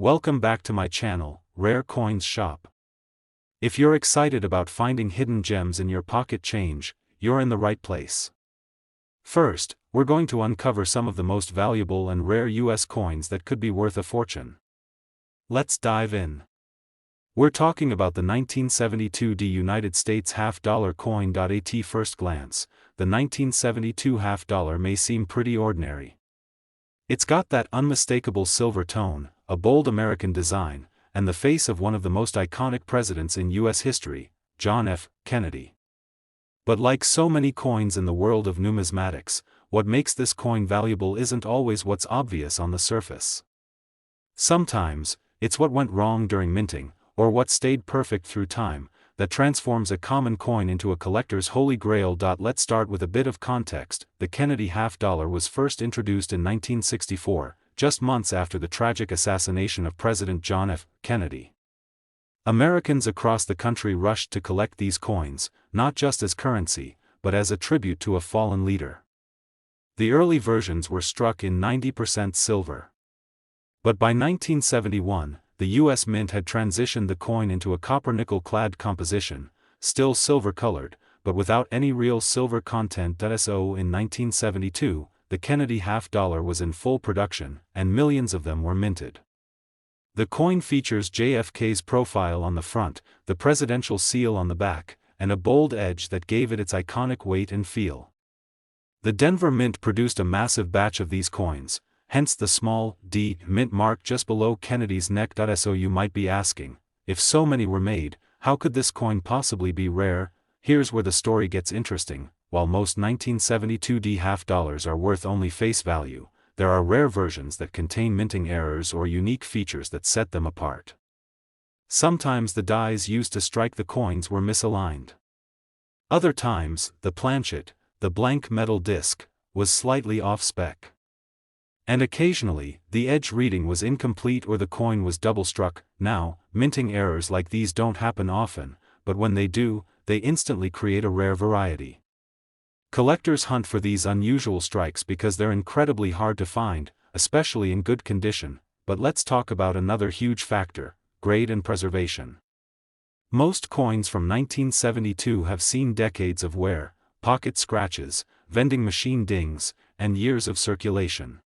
Welcome back to my channel, Rare Coins Shop. If you're excited about finding hidden gems in your pocket change, you're in the right place. First, we're going to uncover some of the most valuable and rare US coins that could be worth a fortune. Let's dive in. We're talking about the 1972 United States half-dollar coin. At first glance, the 1972 half-dollar may seem pretty ordinary. It's got that unmistakable silver tone, a bold American design, and the face of one of the most iconic presidents in U.S. history, John F. Kennedy. But like so many coins in the world of numismatics, what makes this coin valuable isn't always what's obvious on the surface. Sometimes, it's what went wrong during minting, or what stayed perfect through time, that transforms a common coin into a collector's holy grail. Let's start with a bit of context. The Kennedy half-dollar was first introduced in 1964, just months after the tragic assassination of President John F. Kennedy. Americans across the country rushed to collect these coins, not just as currency, but as a tribute to a fallen leader. The early versions were struck in 90% silver. But by 1971, the U.S. Mint had transitioned the coin into a copper-nickel-clad composition, still silver-colored, but without any real silver content. So in 1972, the Kennedy half-dollar was in full production, and millions of them were minted. The coin features JFK's profile on the front, the presidential seal on the back, and a bold edge that gave it its iconic weight and feel. The Denver Mint produced a massive batch of these coins, hence the small D mint mark just below Kennedy's neck. So you might be asking, if so many were made, how could this coin possibly be rare? Here's where the story gets interesting. While most 1972 D half-dollars are worth only face value, there are rare versions that contain minting errors or unique features that set them apart. Sometimes the dies used to strike the coins were misaligned. Other times, the planchet, the blank metal disc, was slightly off-spec. And occasionally, the edge reading was incomplete or the coin was double-struck. Now, minting errors like these don't happen often, but when they do, they instantly create a rare variety. Collectors hunt for these unusual strikes because they're incredibly hard to find, especially in good condition. But let's talk about another huge factor: grade and preservation. Most coins from 1972 have seen decades of wear, pocket scratches, vending machine dings, and years of circulation.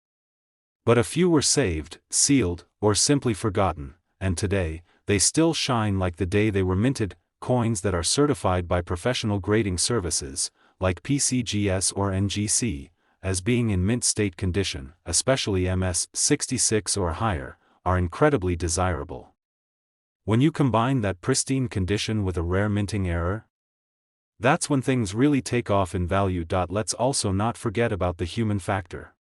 But a few were saved, sealed, or simply forgotten, and today, they still shine like the day they were minted. Coins that are certified by professional grading services, like PCGS or NGC, as being in mint state condition, especially MS 66 or higher, are incredibly desirable. When you combine that pristine condition with a rare minting error, that's when things really take off in value. Let's also not forget about the human factor.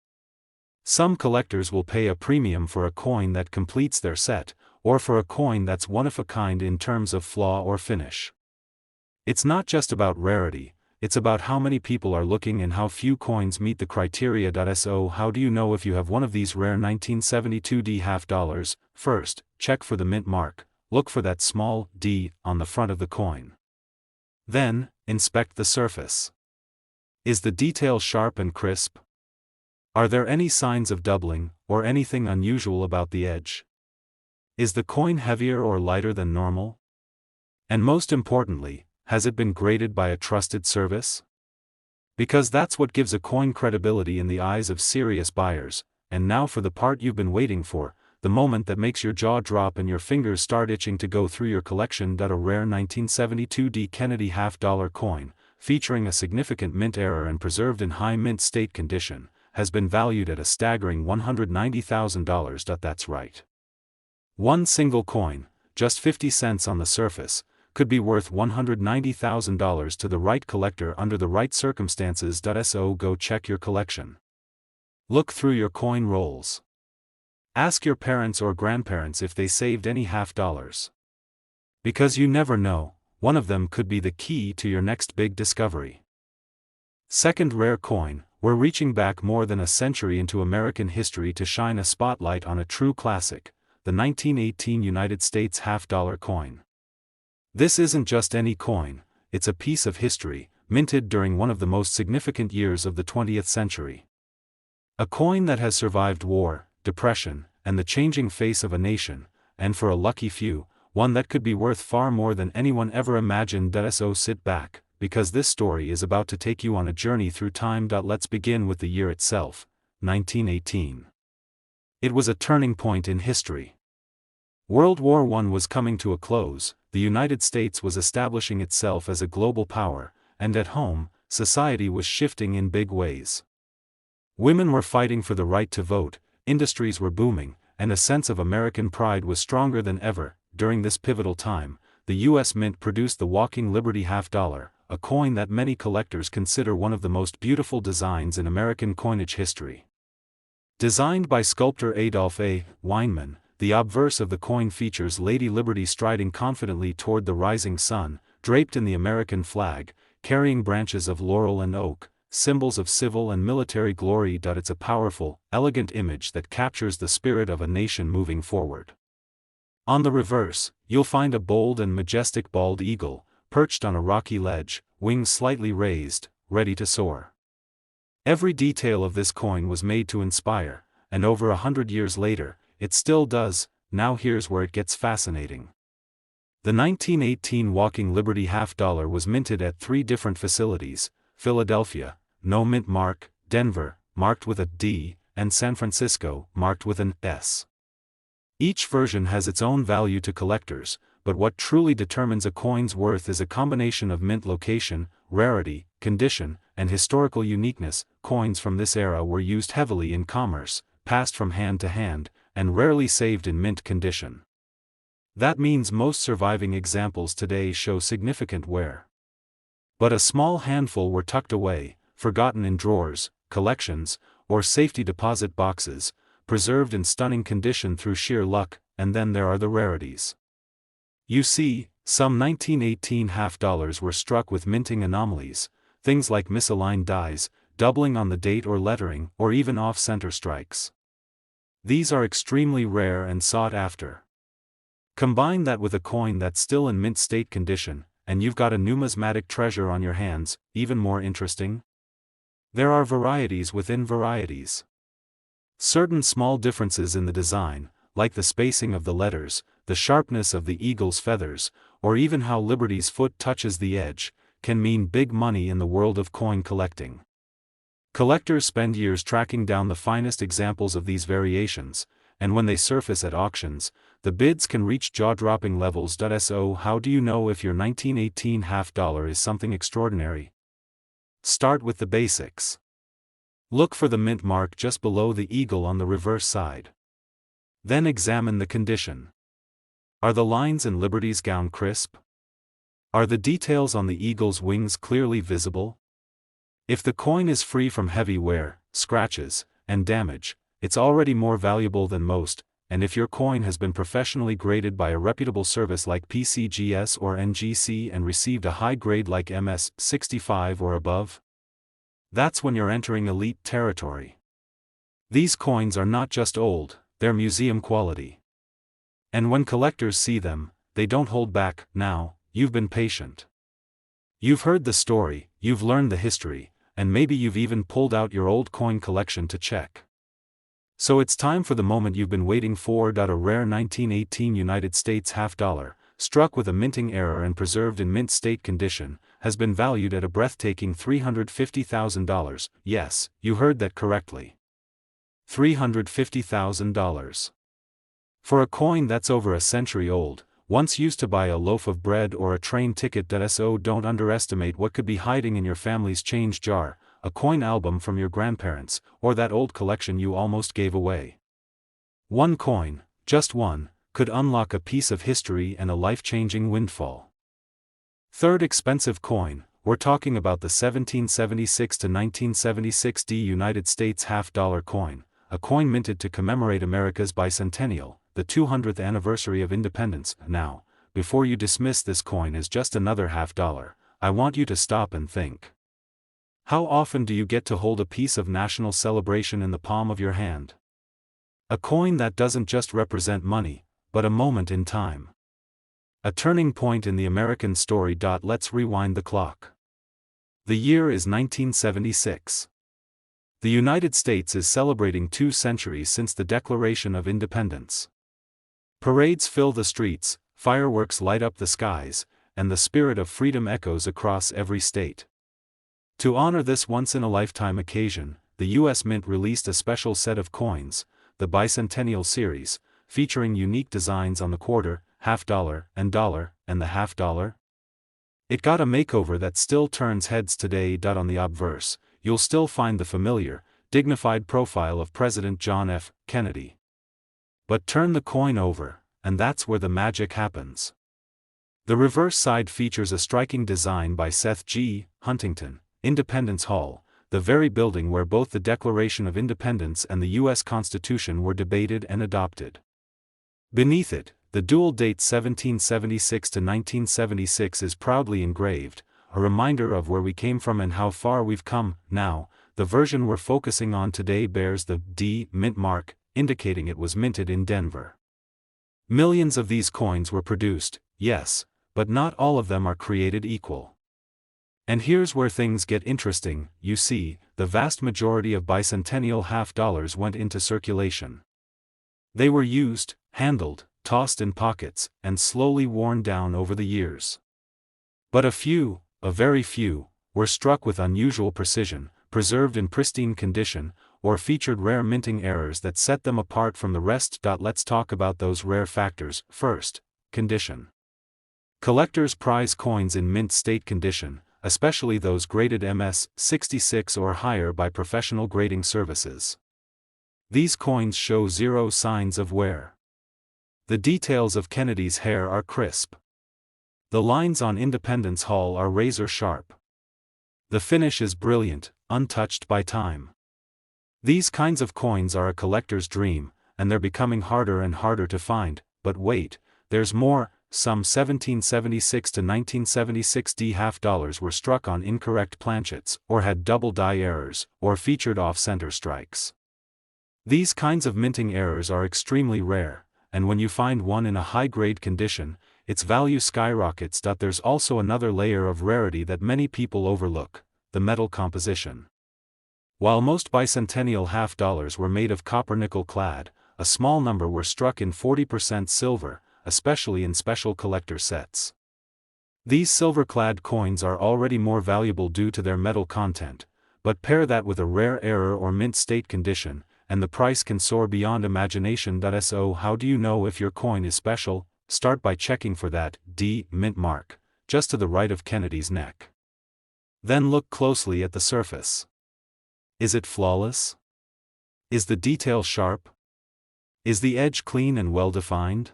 Some collectors will pay a premium for a coin that completes their set, or for a coin that's one of a kind in terms of flaw or finish. It's not just about rarity, it's about how many people are looking and how few coins meet the criteria. So how do you know if you have one of these rare 1972 D half-dollars? First, check for the mint mark. Look for that small D on the front of the coin. Then, inspect the surface. Is the detail sharp and crisp? Are there any signs of doubling, or anything unusual about the edge? Is the coin heavier or lighter than normal? And most importantly, has it been graded by a trusted service? Because that's what gives a coin credibility in the eyes of serious buyers. And now for the part you've been waiting for, the moment that makes your jaw drop and your fingers start itching to go through your collection. A rare 1972 D Kennedy half-dollar coin, featuring a significant mint error and preserved in high mint state condition, has been valued at a staggering $190,000. That's right. One single coin, just 50 cents on the surface, could be worth $190,000 to the right collector under the right circumstances. So go check your collection. Look through your coin rolls. Ask your parents or grandparents if they saved any half-dollars. Because you never know, one of them could be the key to your next big discovery. Second rare coin, we're reaching back more than a century into American history to shine a spotlight on a true classic, the 1918 United States half-dollar coin. This isn't just any coin, it's a piece of history, minted during one of the most significant years of the 20th century. A coin that has survived war, depression, and the changing face of a nation, and for a lucky few, one that could be worth far more than anyone ever imagined. So sit back, because this story is about to take you on a journey through time. Let's begin with the year itself, 1918. It was a turning point in history. World War I was coming to a close, the United States was establishing itself as a global power, and at home, society was shifting in big ways. Women were fighting for the right to vote, industries were booming, and a sense of American pride was stronger than ever. During this pivotal time, the U.S. Mint produced the walking Liberty $50, a coin that many collectors consider one of the most beautiful designs in American coinage history. Designed by sculptor Adolph A. Weinman, the obverse of the coin features Lady Liberty striding confidently toward the rising sun, draped in the American flag, carrying branches of laurel and oak, symbols of civil and military glory. It's a powerful, elegant image that captures the spirit of a nation moving forward. On the reverse, you'll find a bold and majestic bald eagle, perched on a rocky ledge, wings slightly raised, ready to soar. Every detail of this coin was made to inspire, and over 100 years later, it still does. Now here's where it gets fascinating. The 1918 Walking Liberty $50 was minted at 3 different facilities: Philadelphia, no mint mark; Denver, marked with a D; and San Francisco, marked with an S. Each version has its own value to collectors, but what truly determines a coin's worth is a combination of mint location, rarity, condition, and historical uniqueness. Coins from this era were used heavily in commerce, passed from hand to hand, and rarely saved in mint condition. That means most surviving examples today show significant wear. But a small handful were tucked away, forgotten in drawers, collections, or safety deposit boxes, preserved in stunning condition through sheer luck. And then there are the rarities. You see, some 1918 $50 were struck with minting anomalies, things like misaligned dies, doubling on the date or lettering, or even off-center strikes. These are extremely rare and sought after. Combine that with a coin that's still in mint state condition, and you've got a numismatic treasure on your hands. Even more interesting? There are varieties within varieties. Certain small differences in the design, like the spacing of the letters, the sharpness of the eagle's feathers, or even how Liberty's foot touches the edge, can mean big money in the world of coin collecting. Collectors spend years tracking down the finest examples of these variations, and when they surface at auctions, the bids can reach jaw-dropping levels. So how do you know if your 1918 $50 is something extraordinary? Start with the basics. Look for the mint mark just below the eagle on the reverse side. Then examine the condition. Are the lines in Liberty's gown crisp? Are the details on the eagle's wings clearly visible? If the coin is free from heavy wear, scratches, and damage, it's already more valuable than most. And if your coin has been professionally graded by a reputable service like PCGS or NGC and received a high grade like MS 65 or above, that's when you're entering elite territory. These coins are not just old, they're museum quality. And when collectors see them, they don't hold back. Now, you've been patient. You've heard the story, you've learned the history, and maybe you've even pulled out your old coin collection to check. So it's time for the moment you've been waiting for. A rare 1918 United States $50, struck with a minting error and preserved in mint state condition, has been valued at a breathtaking $350,000. Yes, you heard that correctly. $350,000. For a coin that's over a century old, once used to buy a loaf of bread or a train ticket. So don't underestimate what could be hiding in your family's change jar, a coin album from your grandparents, or that old collection you almost gave away. One coin, just one, could unlock a piece of history and a life-changing windfall. Third expensive coin, we're talking about the 1776 to 1976 United States $50 coin, a coin minted to commemorate America's bicentennial, the 200th anniversary of independence. Now, before you dismiss this coin as just another $50, I want you to stop and think. How often do you get to hold a piece of national celebration in the palm of your hand? A coin that doesn't just represent money, but a moment in time. A turning point in the American story. Let's rewind the clock. The year is 1976. The United States is celebrating 2 centuries since the Declaration of Independence. Parades fill the streets, fireworks light up the skies, and the spirit of freedom echoes across every state. To honor this once-in-a-lifetime occasion, the U.S. Mint released a special set of coins, the bicentennial series, featuring unique designs on the quarter, half-dollar, and dollar, and the half-dollar. It got a makeover that still turns heads today. On the obverse, you'll still find the familiar, dignified profile of President John F. Kennedy. But turn the coin over, and that's where the magic happens. The reverse side features a striking design by Seth G. Huntington, Independence Hall, the very building where both the Declaration of Independence and the U.S. Constitution were debated and adopted. Beneath it, the dual date 1776 to 1976 is proudly engraved, a reminder of where we came from and how far we've come. Now, the version we're focusing on today bears the D mint mark, indicating it was minted in Denver. Millions of these coins were produced, yes, but not all of them are created equal. And here's where things get interesting. You see, the vast majority of bicentennial half-dollars went into circulation. They were used, handled, tossed in pockets, and slowly worn down over the years. But a few, a very few, were struck with unusual precision, preserved in pristine condition, or featured rare minting errors that set them apart from the rest. Let's talk about those rare factors. First, condition. Collectors prize coins in mint state condition, especially those graded MS 66 or higher by professional grading services. These coins show zero signs of wear. The details of Kennedy's hair are crisp. The lines on Independence Hall are razor sharp. The finish is brilliant, untouched by time. These kinds of coins are a collector's dream, and they're becoming harder and harder to find. But wait, there's more. Some 1776 to 1976 D half-dollars were struck on incorrect planchets, or had double die errors, or featured off-center strikes. These kinds of minting errors are extremely rare, and when you find one in a high-grade condition, its value skyrockets. There's also another layer of rarity that many people overlook: the metal composition. While most bicentennial half-dollars were made of copper nickel clad, a small number were struck in 40% silver, especially in special collector sets. These silver-clad coins are already more valuable due to their metal content, but pair that with a rare error or mint state condition, and the price can soar beyond imagination. So how do you know if your coin is special? Start by checking for that D mint mark, just to the right of Kennedy's neck. Then look closely at the surface. Is it flawless? Is the detail sharp? Is the edge clean and well-defined?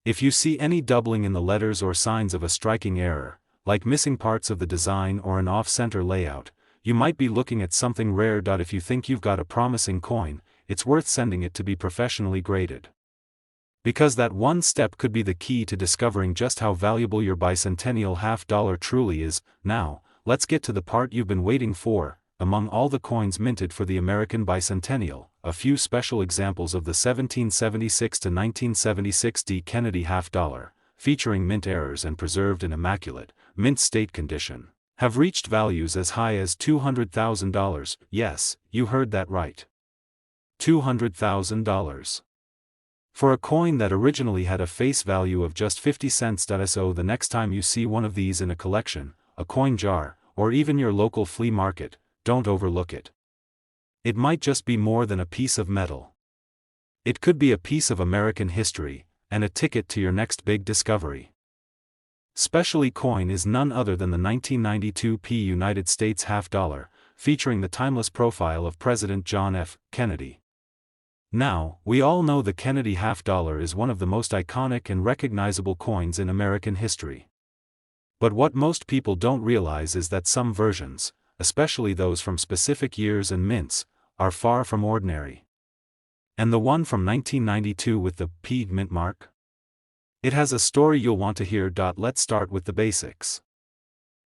If you see any doubling in the letters or signs of a striking error, like missing parts of the design or an off-center layout, you might be looking at something rare. If you think you've got a promising coin, it's worth sending it to be professionally graded. Because that one step could be the key to discovering just how valuable your bicentennial half-dollar truly is. Now, let's get to the part you've been waiting for. Among all the coins minted for the American bicentennial, a few special examples of the 1776 to 1976 D Kennedy half-dollar, featuring mint errors and preserved in immaculate, mint state condition, have reached values as high as $200,000. Yes, you heard that right. $200,000. For a coin that originally had a face value of just 50 cents. So the next time you see one of these in a collection, a coin jar, or even your local flea market, don't overlook it. It might just be more than a piece of metal. It could be a piece of American history, and a ticket to your next big discovery. Specially coin is none other than the 1992 United States half-dollar, featuring the timeless profile of President John F. Kennedy. Now, we all know the Kennedy half-dollar is one of the most iconic and recognizable coins in American history. But what most people don't realize is that some versions, especially those from specific years and mints, are far from ordinary. And the one from 1992 with the P mint mark? It has a story you'll want to hear. Let's start with the basics.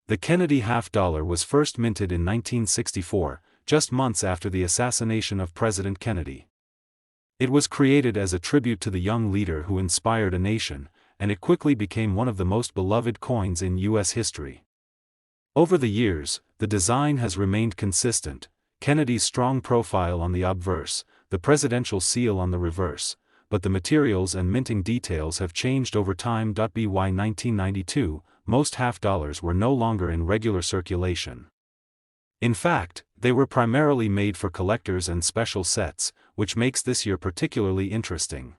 The Kennedy half-dollar was first minted in 1964, just months after the assassination of President Kennedy. It was created as a tribute to the young leader who inspired a nation, and it quickly became one of the most beloved coins in U.S. history. Over the years, the design has remained consistent, Kennedy's strong profile on the obverse, the presidential seal on the reverse, but the materials and minting details have changed over time. By 1992, most half-dollars were no longer in regular circulation. In fact, they were primarily made for collectors and special sets, which makes this year particularly interesting.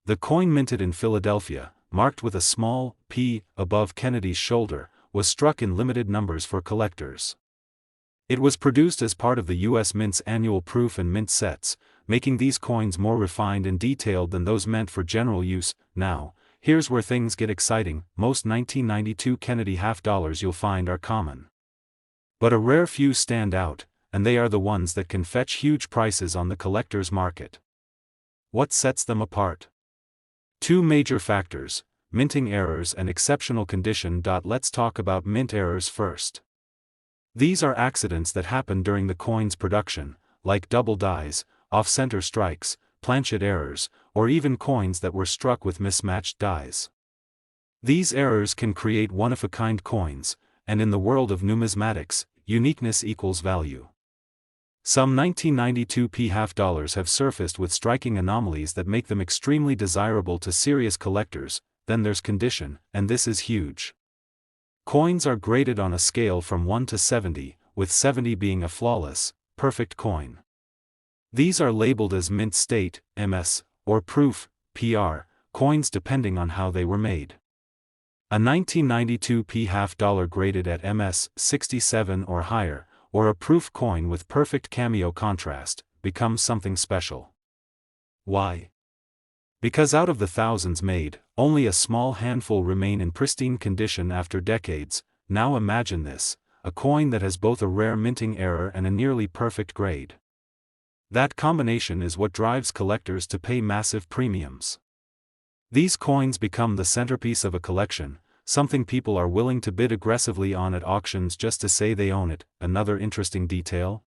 The coin minted in Philadelphia, marked with a small P above Kennedy's shoulder, was struck in limited numbers for collectors. It was produced as part of the U.S. Mint's annual proof and mint sets, making these coins more refined and detailed than those meant for general use. Now, here's where things get exciting. Most 1992 Kennedy half-dollars you'll find are common. But a rare few stand out, and they are the ones that can fetch huge prices on the collector's market. What sets them apart? Two major factors: minting errors and exceptional condition. Let's talk about mint errors first. These are accidents that happen during the coin's production, like double dies, off-center strikes, planchet errors, or even coins that were struck with mismatched dies. These errors can create one-of-a-kind coins, and in the world of numismatics, uniqueness equals value. Some 1992 P half-dollars have surfaced with striking anomalies that make them extremely desirable to serious collectors. Then there's condition, and this is huge. Coins are graded on a scale from 1 to 70, with 70 being a flawless, perfect coin. These are labeled as mint state, MS, or proof, PR, coins depending on how they were made. A 1992 P half-dollar graded at MS 67 or higher, or a proof coin with perfect cameo contrast, becomes something special. Why? Because out of the thousands made, only a small handful remain in pristine condition after decades. Now imagine this: a coin that has both a rare minting error and a nearly perfect grade. That combination is what drives collectors to pay massive premiums. These coins become the centerpiece of a collection, something people are willing to bid aggressively on at auctions just to say they own it. Another interesting detail?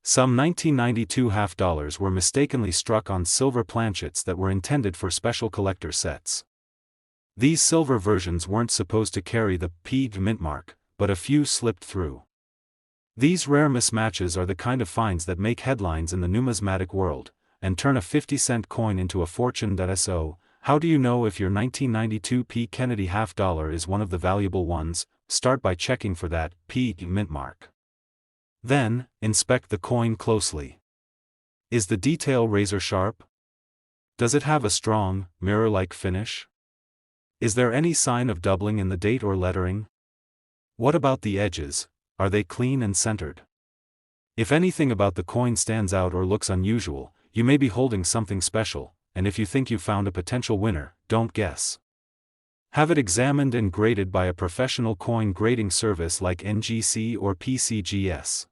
Some 1992 half-dollars were mistakenly struck on silver planchets that were intended for special collector sets. These silver versions weren't supposed to carry the P mint mark, but a few slipped through. These rare mismatches are the kind of finds that make headlines in the numismatic world, and turn a 50-cent coin into a fortune. So, how do you know if your 1992 P Kennedy half-dollar is one of the valuable ones? Start by checking for that P mint mark. Then, inspect the coin closely. Is the detail razor sharp? Does it have a strong, mirror-like finish? Is there any sign of doubling in the date or lettering? What about the edges? Are they clean and centered? If anything about the coin stands out or looks unusual, you may be holding something special, and if you think you've found a potential winner, don't guess. Have it examined and graded by a professional coin grading service like NGC or PCGS.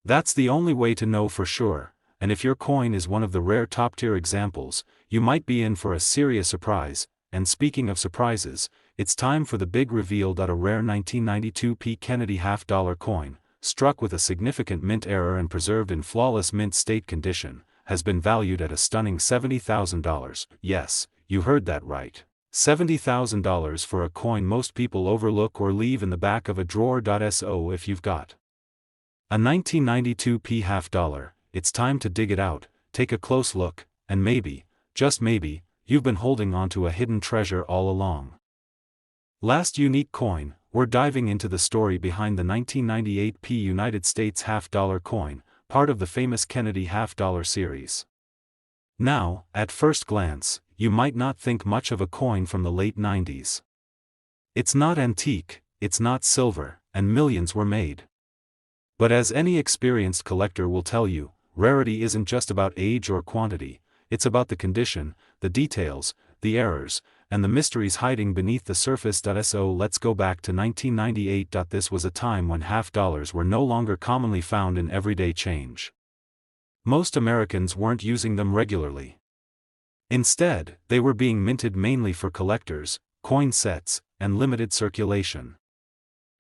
That's the only way to know for sure, and if your coin is one of the rare top-tier examples, you might be in for a serious surprise. And speaking of surprises, it's time for the big reveal. A rare 1992 P Kennedy half-dollar coin, struck with a significant mint error and preserved in flawless mint state condition, has been valued at a stunning $70,000. Yes, you heard that right. $70,000 for a coin most people overlook or leave in the back of a drawer. So if you've got a 1992 P half-dollar, it's time to dig it out, take a close look, and maybe, just maybe, you've been holding on to a hidden treasure all along. Last unique coin, we're diving into the story behind the 1998 P United States half-dollar coin, part of the famous Kennedy half-dollar series. Now, at first glance, you might not think much of a coin from the late 90s. It's not antique, it's not silver, and millions were made. But as any experienced collector will tell you, rarity isn't just about age or quantity, it's about the condition, the details, the errors, and the mysteries hiding beneath the surface. So let's go back to 1998. This was a time when half-dollars were no longer commonly found in everyday change. Most Americans weren't using them regularly. Instead, they were being minted mainly for collectors, coin sets, and limited circulation.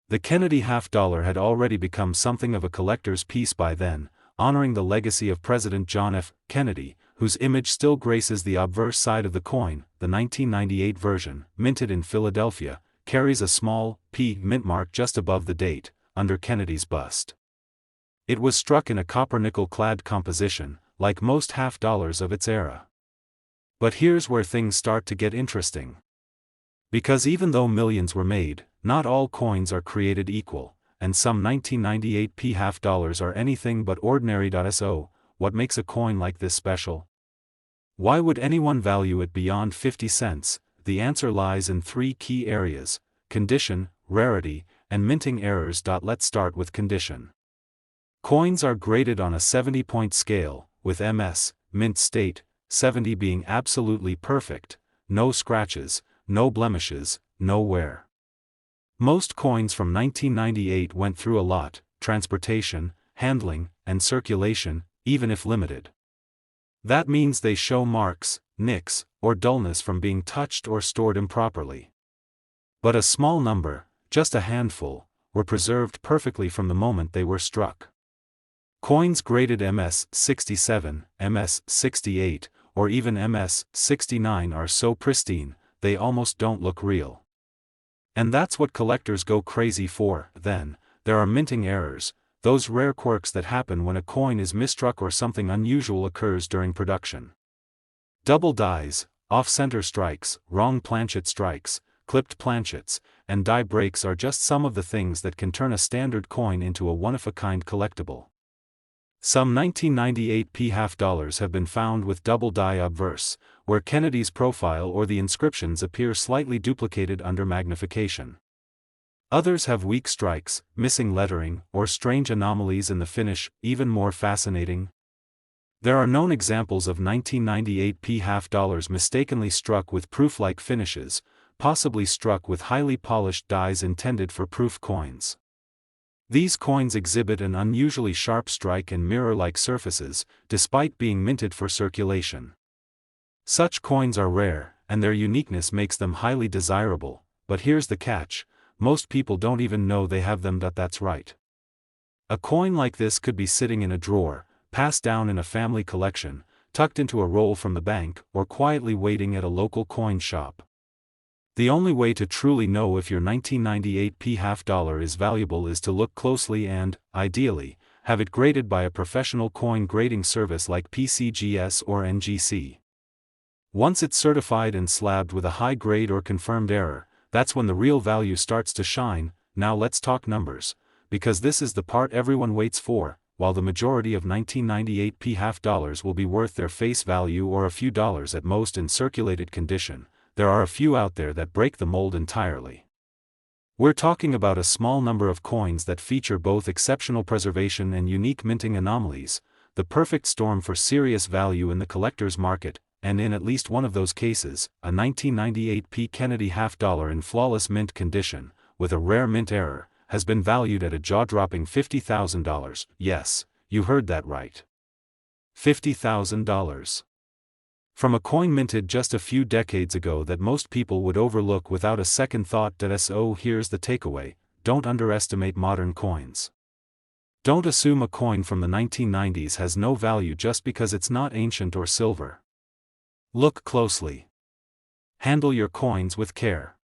The Kennedy half-dollar had already become something of a collector's piece by then, honoring the legacy of President John F. Kennedy, whose image still graces the obverse side of the coin. The 1998 version, minted in Philadelphia, carries a small P mint mark just above the date, under Kennedy's bust. It was struck in a copper-nickel clad composition, like most half-dollars of its era. But here's where things start to get interesting. Because even though millions were made, not all coins are created equal, and some 1998p half-dollars are anything but ordinary. So, what makes a coin like this special? Why would anyone value it beyond 50 cents? The answer lies in three key areas: condition, rarity, and minting errors. Let's start with condition. Coins are graded on a 70-point scale, with MS, mint state, 70 being absolutely perfect, no scratches, no blemishes, no wear. Most coins from 1998 went through a lot: transportation, handling, and circulation, even if limited. That means they show marks, nicks, or dullness from being touched or stored improperly. But a small number, just a handful, were preserved perfectly from the moment they were struck. Coins graded MS 67, MS 68, or even MS 69 are so pristine, they almost don't look real. And that's what collectors go crazy for. Then, there are minting errors, those rare quirks that happen when a coin is misstruck or something unusual occurs during production. Double dies, off-center strikes, wrong planchet strikes, clipped planchets, and die breaks are just some of the things that can turn a standard coin into a one-of-a-kind collectible. Some 1998p half-dollars have been found with double die obverse, where Kennedy's profile or the inscriptions appear slightly duplicated under magnification. Others have weak strikes, missing lettering, or strange anomalies in the finish. Even more fascinating, there are known examples of 1998p half-dollars mistakenly struck with proof-like finishes, possibly struck with highly polished dies intended for proof coins. These coins exhibit an unusually sharp strike and mirror-like surfaces, despite being minted for circulation. Such coins are rare, and their uniqueness makes them highly desirable, but here's the catch: most people don't even know they have them. That's right. A coin like this could be sitting in a drawer, passed down in a family collection, tucked into a roll from the bank, or quietly waiting at a local coin shop. The only way to truly know if your 1998p half-dollar is valuable is to look closely and, ideally, have it graded by a professional coin grading service like PCGS or NGC. Once it's certified and slabbed with a high grade or confirmed error, that's when the real value starts to shine. Now let's talk numbers, because this is the part everyone waits for. While the majority of 1998p half-dollars will be worth their face value or a few dollars at most in circulated condition, there are a few out there that break the mold entirely. We're talking about a small number of coins that feature both exceptional preservation and unique minting anomalies, the perfect storm for serious value in the collector's market, and in at least one of those cases, a 1998p Kennedy half-dollar in flawless mint condition, with a rare mint error, has been valued at a jaw-dropping $50,000. Yes, you heard that right. $50,000. From a coin minted just a few decades ago that most people would overlook without a second thought. So here's the takeaway: don't underestimate modern coins. Don't assume a coin from the 1990s has no value just because it's not ancient or silver. Look closely. Handle your coins with care.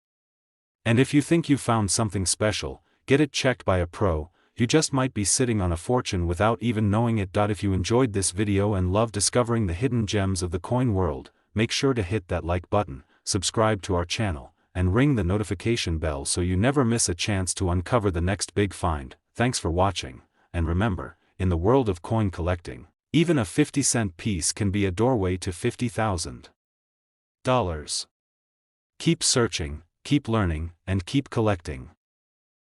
And if you think you found something special, get it checked by a pro. You just might be sitting on a fortune without even knowing it. If you enjoyed this video and love discovering the hidden gems of the coin world, make sure to hit that like button, subscribe to our channel, and ring the notification bell so you never miss a chance to uncover the next big find. Thanks for watching, and remember, in the world of coin collecting, even a 50-cent piece can be a doorway to $50,000. Keep searching, keep learning, and keep collecting.